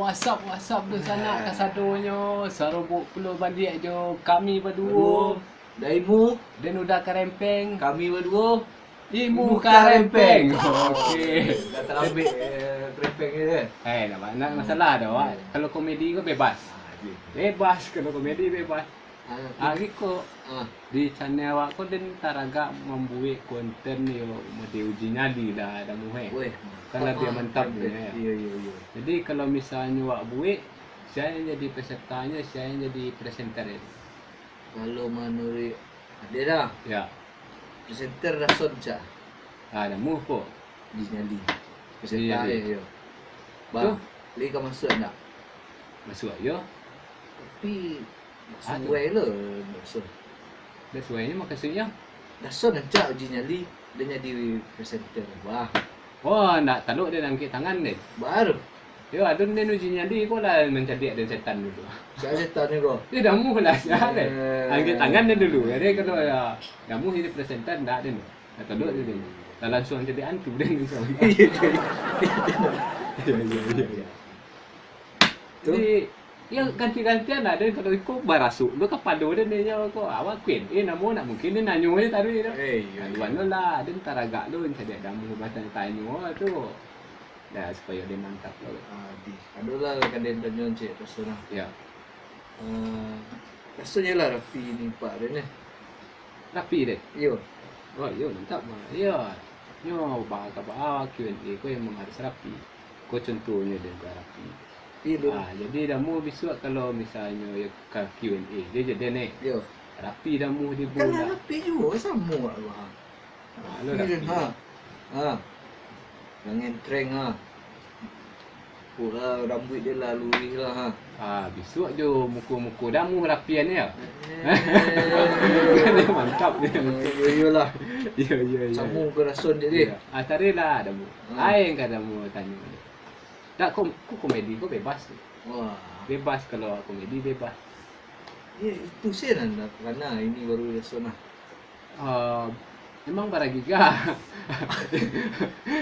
WhatsApp tu sana kasadonyo sarobok pulau balik jo kami berdua. Daimu Dan udah karempeng. kami berdua. Imu karempeng. Okey. Dah terambik krempeng dia. Nak masalah dah awak. Kalau komedi kau bebas. Bebas kalau komedi bebas. Ko di channel awak ko din taraga membuat konten yo model uji nyali dah muhe. Kalau dia mantap dia. Iya. Jadi kalau misalnya awak buat, saya yang jadi pesertanya, saya yang jadi presenter. Kalau menurut ada dah Ya. presenter Rason Cak Dah muh ko. di nyali. Presenter Iya. dia. Bang, lagi kau masuk tak? Masuk ayo. Tapi sesuai lah Rason. Dah sesuainya makasihnya. Rason Cak uji nyali dia jadi presenter. Wah, Oh, nak taluk dia angkat tangan dia. baru. Yo, adun dia uji nyali ko lah mencadik dia setan dulu. Saya setan ni kau. Dia dah muh lah siapa. Angkat tangan dia dulu. Jadi kalau ya dah muh jadi presenter dah dia. Dah taluk dia. Dah langsung jadi hantu dia langsung. Iya. Jadi ya ganti-gantian lah dia kalau ikut barasuk lu kapado dia ni ko awak queen namo nak mungkin dia nanyo dia tadi tu. Luan lu lah dia taraga lu jadi ada mu bahasa tanyo tu. Dah supaya dia mantap tu. Adalah kadang tanyon cik Rason lah. Ya. Rasanya lah Rafi ni pak dia ni. Rapi dia. Yo. Oh, yo mantap mah. Ya. Yo bahasa awak Q&A ko yang harus rapi. Ko contohnya dia rapi. Jadi dah mu besok kalau misalnya ya ke Q&A dia jadi ni. Yo. Rapi dah mu dia Kan bola. rapi juga sama lah. Lu rapi. Jangan trend Pula rambut dia lah lurih lah Besok je muka-muka dah mu rapian ya. Dia mantap dia. Iyalah. Ya. Sama ke Rason dia ni. Tarilah dah mu. Aing kata mu tanya. Tak komedi kau bebas. Wah. Bebas kalau komedi bebas. Ya, itu saya nak kerana ini baru Rason lah. Memang baragiga.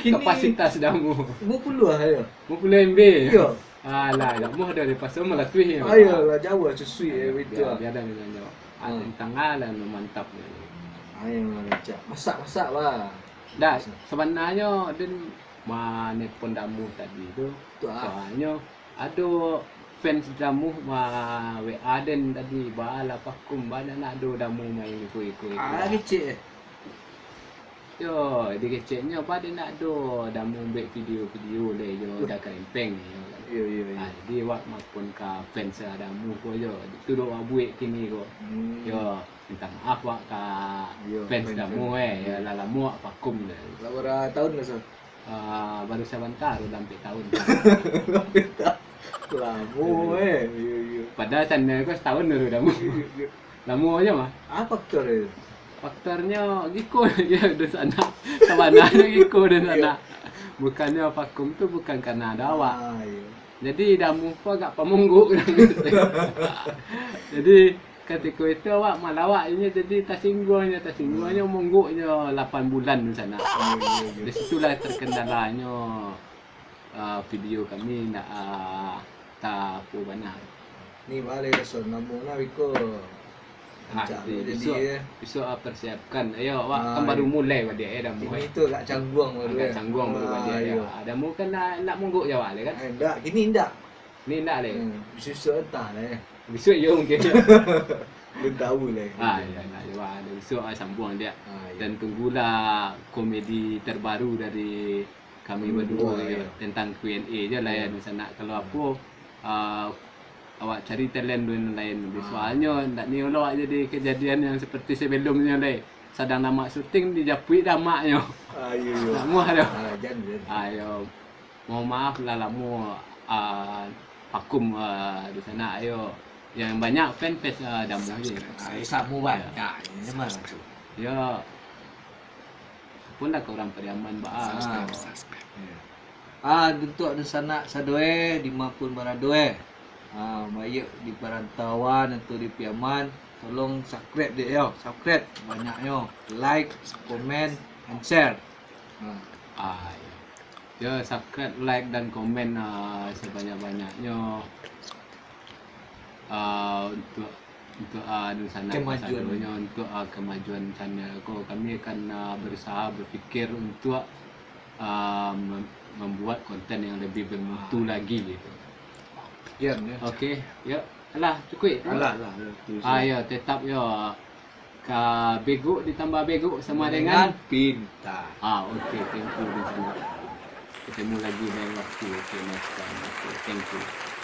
Kapasitas dah mu. 50 lah ya. 50 MB. Ya. Alah, dah mu dah lepas tu malah tuih. Ayolah jauh cusui begitu lah. Biar dah dengan jawab. Tentang alam mantap ni. Ayolah macam masak lah. Dah sebenarnya dia mana pun damu tadi tu. Soalnya ada fans damu WA den tadi bala pakum bana nak ada damu main ikut. Kecil. Yo, dia kecilnya pada nak do damu buat video le yo dah karempeng. Ya. Jadi wak maupun ka fans damu ko yo. Tu do buat kini ko. Yo, minta maaf wak ka fans damu ya lalamu pakum le. Berapa tahun dah so? Baru sebentar udah sampai tahun. Lama Ya. Padahal channel ko setahun dulu dah mu. Lama aja mah. Apa faktor dia? Faktornya giko dia di sana. Sebenarnya giko di sana. Bukannya vakum tu bukan karena ada awak. Jadi dah mu pun agak pemungguk. Jadi ketika itu awak malawak ini jadi tersinggungnya mungguknya 8 bulan di sana. Di situlah terkendalanya video kami nak tak apa benar. Ni balik Rason namun lah Wiko. Besok persiapkan. Ayo awak kan baru mulai pada dah mu. Ini tu kat Cangguang baru. Kat Cangguang baru pada ya. Ada mu kan nak mungguk je awak kan? Enggak, kini enggak. Ni nak le. Besok entah lah. Besok yo mungkin. Belum tahu lah. Ya nak jawab ada besok sambung dia. Dan tunggulah komedi terbaru dari kami berdua ya. Tentang Q&A je lah ya di sana. Kalau apa awak cari talent lain. Soalnya nak ni awak jadi kejadian yang seperti sebelumnya lah. Sedang nama syuting dijapui dah maknya. Nak muah dah. Ayo. Mohon maaf lah lamu vakum di sana. Ayo. Yang banyak fan dah muah je. Samu banyak. Memang tu. Ya. Punlah ke orang Pariaman Untuk ada sanak sadoe di maupun baradoe. Mayuk di perantauan atau di Piaman, tolong subscribe dia yo. Subscribe banyaknya. Like, comment, and share. Ya. Ya, subscribe, like dan komen sebanyak-banyaknya untuk Nusana Kemajuan. Pasadonya, untuk kemajuan channel ko. Kami akan berusaha berfikir untuk membuat konten yang lebih bermutu lagi gitu. Ya. Okey, ya. Alah, cukup. Alah. Ya, tetap ya. Bego ditambah bego sama dengan dengan pintar. okey, thank you di sana. Ketemu lagi lain waktu. Okey, next time. Okay, thank you.